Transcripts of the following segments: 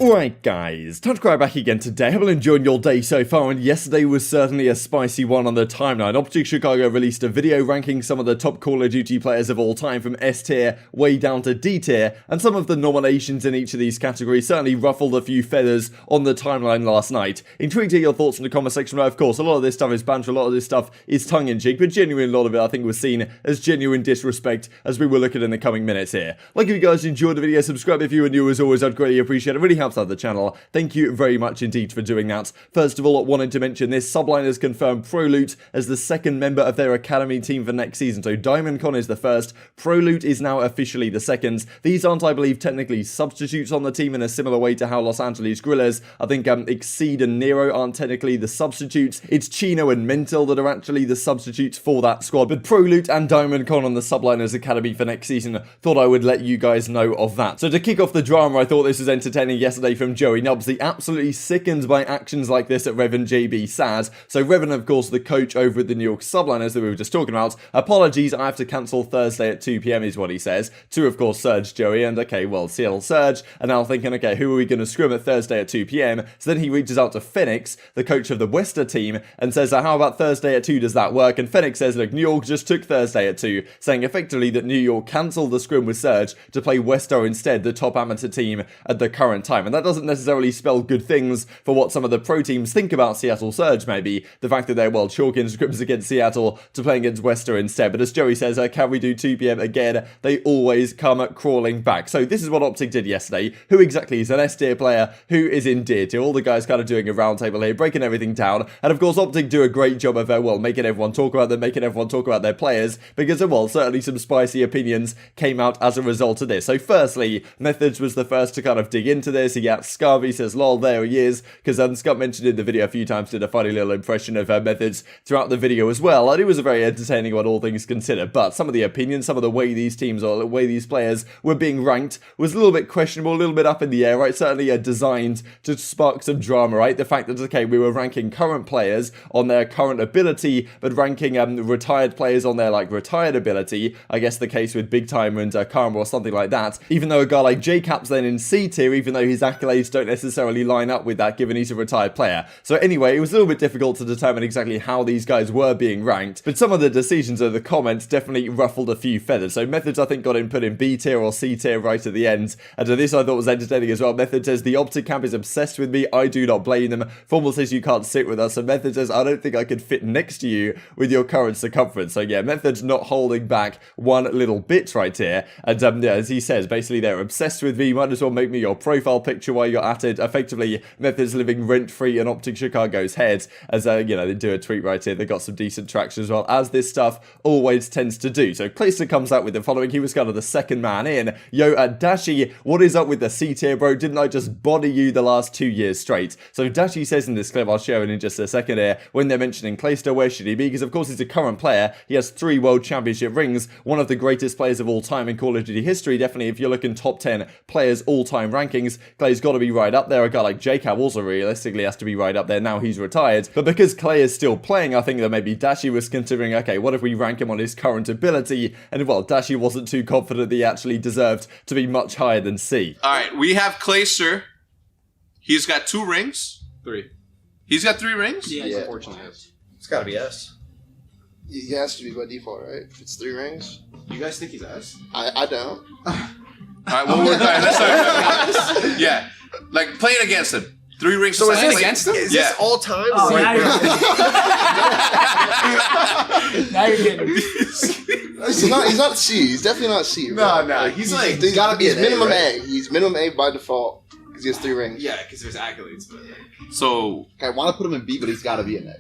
Alright guys, time to cry back again today. Hope you're enjoying your day so far, and yesterday was certainly a spicy one on the timeline. OpTic Chicago released a video ranking some of the top Call of Duty players of all time from S tier way down to D tier, and some of the nominations in each of these categories certainly ruffled a few feathers on the timeline last night. Intrigued to hear your thoughts in the comment section below. Of course, a lot of this stuff is banter, a lot of this stuff is tongue-in-cheek, but genuinely a lot of it I think was seen as genuine disrespect as we will look at in the coming minutes here. Like if you guys enjoyed the video, subscribe if you were new as always, I'd greatly appreciate it. It really helps out the channel. Thank you very much indeed for doing that. First of all, I wanted to mention this. Sublime has confirmed ProLoot as the second member of their academy team for next season. So DiamondCon is the first, ProLoot is now officially the second. These aren't, I believe, technically substitutes on the team in a similar way to how Los Angeles Guerrillas, I think Exceed and Nero aren't technically the substitutes. It's Chino and Mental that are actually the substitutes for that squad. But ProLoot and DiamondCon on the Subliners Academy for next season, thought I would let you guys know of that. So to kick off the drama, I thought this was entertaining yesterday from Joey Nubsy, absolutely sickened by actions like this at Revan JB sad. So Revan, of course, the coach over at the New York Subliners that we were just talking about, apologies, I have to cancel Thursday at 2 PM is what he says, to of course Surge Joey, and okay, well, Seattle Surge, and now thinking, okay, who are we going to scrim at Thursday at 2 PM? So then he reaches out to Phoenix, the coach of the Wester team, and says, how about Thursday at 2, does that work? And Phoenix says, look, New York just took Thursday at 2, saying effectively that New York cancelled the scrim with Surge to play Wester instead, the top amateur team at the current time, and that doesn't necessarily spell good things for what some of the pro teams think about Seattle Surge, maybe. The fact that they're, well, chalking scrims against Seattle to play against Wester instead. But as Joey says, can we do 2 PM again? They always come crawling back. So this is what OpTic did yesterday. Who exactly is an S tier player? Who is in D tier? All the guys kind of doing a roundtable here, breaking everything down. And of course, OpTic do a great job of, well, making everyone talk about them, making everyone talk about their players, because, well, certainly some spicy opinions came out as a result of this. So firstly, Methodz was the first to kind of dig into this. He got Scump, he says, lol, there he is, because Scump mentioned in the video a few times, did a funny little impression of Methodz throughout the video as well, and it was a very entertaining one, all things considered. But some of the opinions, some of the way these teams or the way these players were being ranked was a little bit questionable, a little bit up in the air, right? Certainly designed to spark some drama, right? The fact that, okay, we were ranking current players on their current ability, but ranking retired players on their, like, retired ability, I guess the case with Big Time and Karma or something like that, even though a guy like J-Cap's then in C tier, even though his accolades don't necessarily line up with that, given he's a retired player. So anyway, it was a little bit difficult to determine exactly how these guys were being ranked, but some of the decisions of the comments definitely ruffled a few feathers. So Methodz, I think, got him put in B tier or C tier right at the end, and this I thought was entertaining as well. Methodz says, the OpTic camp is obsessed with me, I do not blame them. Formal says you can't sit with us, and Methodz says, I don't think I could fit next to you with your current circumference. So yeah, Methodz not holding back one little bit right here, and yeah, as he says, basically they're obsessed with me, might as well make me your profile picture while you're at it. Effectively, Methodz living rent-free in OpTic Chicago's head, as you know, they do a tweet right here. They got some decent traction as well, as this stuff always tends to do. So Clayster comes out with the following. He was kind of the second man in. Yo, Dashy, what is up with the C tier, bro? Didn't I just body you the last 2 years straight? So Dashy says in this clip, I'll show it in just a second here, when they're mentioning Clayster, where should he be? Because of course he's a current player. He has 3 World Championship rings, one of the greatest players of all time in Call of Duty history. Definitely, if you're looking top 10 players all-time rankings, Clay's got to be right up there. A guy like J-Cap also realistically has to be right up there. Now he's retired, but because Clay is still playing, I think that maybe Dashy was considering, okay, what if we rank him on his current ability? And well, Dashy wasn't too confident that he actually deserved to be much higher than C. Alright, we have Clayster. He's got 2 rings. 3. He's got 3 rings? Yeah, unfortunately. It's gotta be S. He has to be by default, right? If it's 3 rings. You guys think he's S? I don't. Alright, well, let's start. Yeah, like playing against him. 3 rings. So is this against him? Is Yeah. this all time? Oh, Is now, now you're getting He's not C. He's definitely not C. No, bro. he's gotta be He's an minimum A, right? A. He's minimum A by default because he has 3 rings. Yeah, because there's accolades. But So I want to put him in B, but he's got to be in A.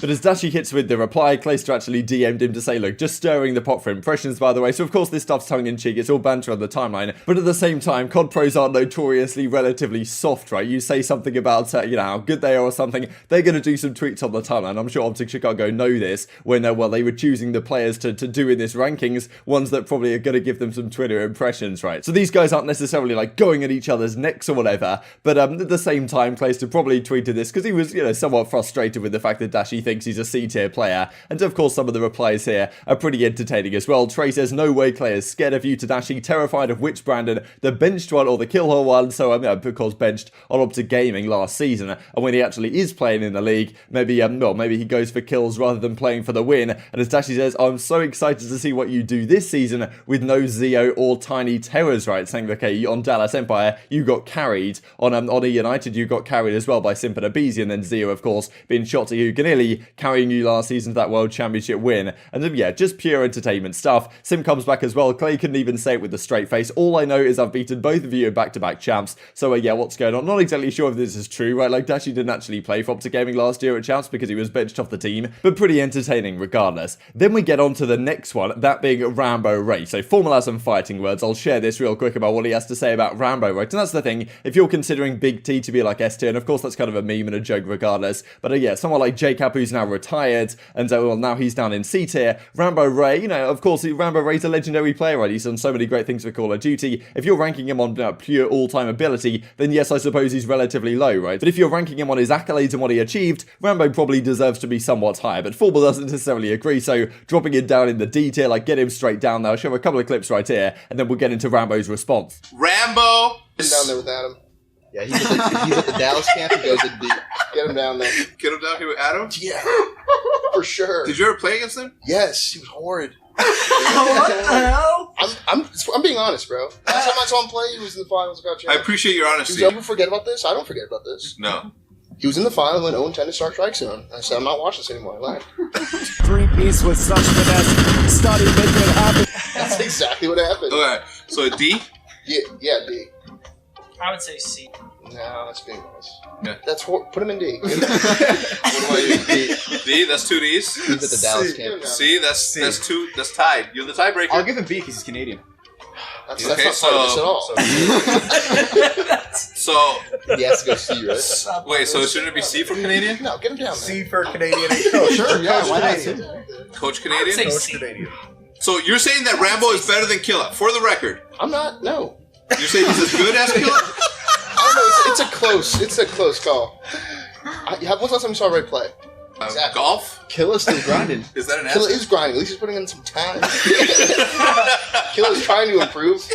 But as Dashy hits with the reply, Clayster actually DM'd him to say, look, just stirring the pot for impressions, by the way. So of course this stuff's tongue-in-cheek, it's all banter on the timeline. But at the same time, COD pros are notoriously relatively soft, right? You say something about, you know, how good they are or something, they're going to do some tweets on the timeline. I'm sure OpTic Chicago know this when, well, they were choosing the players to do in this rankings, ones that probably are going to give them some Twitter impressions, right? So these guys aren't necessarily, like, going at each other's necks or whatever. But at the same time, Clayster probably tweeted this because he was, you know, somewhat frustrated with the fact that Dashy thinks he's a C-tier player. And of course, some of the replies here are pretty entertaining as well. Trey says, no way Clay is scared of you, to Dashy, terrified of which Brandon, the benched one or the kill her one. So, of course, benched on OpTic Gaming last season. And when he actually is playing in the league, maybe maybe he goes for kills rather than playing for the win. And as Dashy says, I'm so excited to see what you do this season with no Zeo or Tiny Terrors, right? Saying, okay, on Dallas Empire, you got carried. On E United, you got carried as well by Simp and aBeZy, and then Zeo, of course, being Shotzzy, Huke, and ELLey, carrying you last season to that World Championship win. And then, yeah, just pure entertainment stuff. Simp comes back as well. Clay couldn't even say it with a straight face. All I know is I've beaten both of you in back-to-back champs. So, yeah, what's going on? Not exactly sure if this is true, right? Like, Dashy didn't actually play for OpTic Gaming last year at champs because he was benched off the team, but pretty entertaining regardless. Then we get on to the next one, that being Rambo Ray. So, Formal has some fighting words. I'll share this real quick about what he has to say about Rambo, right? And that's the thing, if you're considering Big T to be like S tier, and of course that's kind of a meme and a joke regardless, but yeah, someone like JCap who's now retired, and well, now he's down in C tier. Rambo Ray, you know, of course, Rambo Ray's a legendary player, right? He's done so many great things for Call of Duty. If you're ranking him on pure all-time ability, then yes, I suppose he's relatively low, right? But if you're ranking him on his accolades and what he achieved, Rambo probably deserves to be somewhat higher, but Formal doesn't necessarily agree, so dropping it down in the D tier, like get him straight down there. I'll show a couple of clips right here, and then we'll get into Rambo's response. Rambo. Get down there with Adam. Yeah, he's at the Dallas camp. He goes in deep. Get him down there. Get him down here with Adam? Yeah, for sure. Did you ever play against him? Yes, he was horrid. What the hell? I'm being honest, bro. Last time I saw him play, he was in the finals. I appreciate your He honesty. was able to forget about this. I don't forget about this. No. He was in the final when 0-10 to Star Strike Zone. I said, I'm not watching this anymore. I lied. Three-piece with such finesse. Study making it happen. That's exactly what happened. Okay, so a D? Yeah, D. I would say C. No, that's being nice. Yeah. That's put him in D. What about you? D? That's two Ds? He's at the Dallas camp. C? That's two. That's tied. You're the tiebreaker. I'll give him B because he's Canadian. That's Okay, not part of this at all. So, He has to go C, right? wait, so shouldn't it be C for Canadian? No, get him down there. C for Canadian and coach. Sure, yeah, why not? Coach I would say Canadian? C. Canadian. So you're saying that Rambo is better than Killa, for the record. I'm not, no. You're saying he's as good as Killa? I don't know, it's a close call. When's the last time you saw Ray play? Exactly. Golf? Killa's still grinding. Is that an Killa answer? is grinding, at least he's putting in some time. Killa's trying to improve.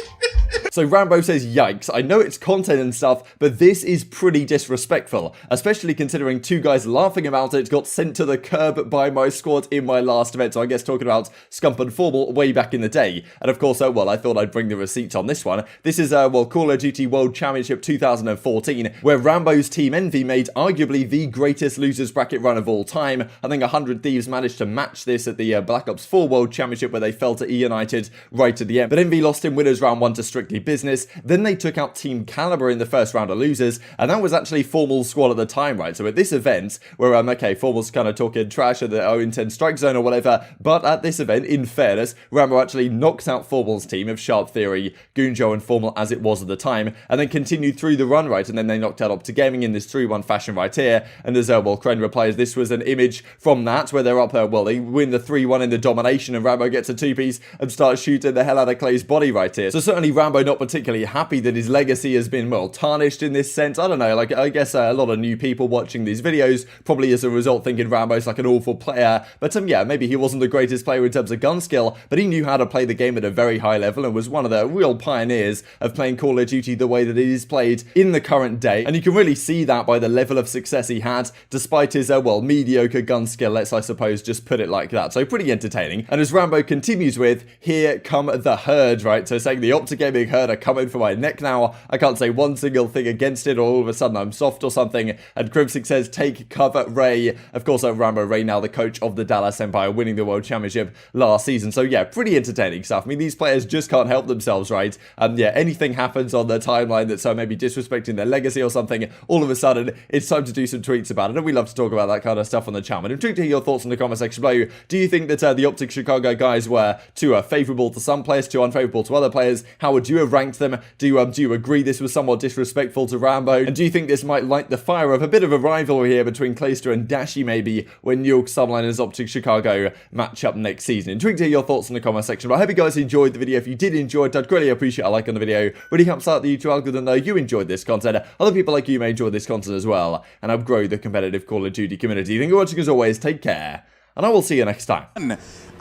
So Rambo says, yikes, I know it's content and stuff, but this is pretty disrespectful, especially considering two guys laughing about it got sent to the curb by my squad in my last event. So I guess talking about Scump and Formal way back in the day. And of course, well, I thought I'd bring the receipts on this one. This is, Call of Duty World Championship 2014, where Rambo's team Envy made arguably the greatest losers bracket run of all time. I think 100 Thieves managed to match this at the Black Ops 4 World Championship, where they fell to E United right at the end. But Envy lost in winners round 1 to Strictly Business. Then they took out Team Caliber in the first round of losers, and that was actually Formal's squad at the time, right? So at this event, where okay, Formal's kind of talking trash at the 0-10 strike zone or whatever, but at this event, in fairness, Rambo actually knocked out Formal's team of Sharp Theory, Goonjo, and Formal as it was at the time, and then continued through the run, right? And then they knocked out OpTic Gaming in this 3-1 fashion right here. And there's Kren replies, this was an image from that where they're up there. Well, they win the 3-1 in the domination, and Rambo gets a 2-piece and starts shooting the hell out of Clay's body right here. So certainly Rambo not particularly happy that his legacy has been, well, tarnished in this sense. I don't know, like, I guess a lot of new people watching these videos probably as a result thinking Rambo's like an awful player. But yeah, maybe he wasn't the greatest player in terms of gun skill, but he knew how to play the game at a very high level and was one of the real pioneers of playing Call of Duty the way that it is played in the current day. And you can really see that by the level of success he had, despite his, well, mediocre gun skill, let's, I suppose, just put it like that. So pretty entertaining. And as Rambo continues with, here come the herd, right? So saying the OpTic Gaming herd are coming for my neck now. I can't say one single thing against it, or all of a sudden I'm soft or something. And Crimsix says, take cover, Ray. Of course, Rambo Ray now the coach of the Dallas Empire, winning the World Championship last season. So yeah, pretty entertaining stuff. I mean, these players just can't help themselves, right? Yeah, anything happens on their timeline that's maybe disrespecting their legacy or something, all of a sudden, it's time to do some tweets about it. And we love to talk about that kind of stuff on the channel. And I'm intrigued to hear your thoughts in the comment section below. Do you think that the OpTic Chicago guys were too favourable to some players, too unfavourable to other players? How would Would you have ranked them? Do you agree this was somewhat disrespectful to Rambo? And do you think this might light the fire of a bit of a rivalry here between Clayster and Dashy maybe when New York Subliners OpTic Chicago match up next season? Intrigued to hear your thoughts in the comment section, but I hope you guys enjoyed the video. If you did enjoy it, I'd greatly appreciate a like on the video. Really helps out the YouTube algorithm though. You enjoyed this content. Other people like you may enjoy this content as well, and help grow the competitive Call of Duty community. Thank you for watching as always. Take care, and I will see you next time.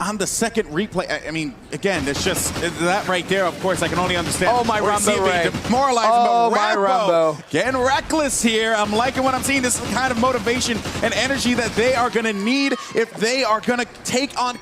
On the second replay, I mean, again, it's just that right there. Of course, I can only understand. Oh, my Rumbo Ray. Demoralizing, Oh, but my Rambo Rumbo. getting reckless here. I'm liking what I'm seeing. This is the kind of motivation and energy that they are going to need if they are going to take on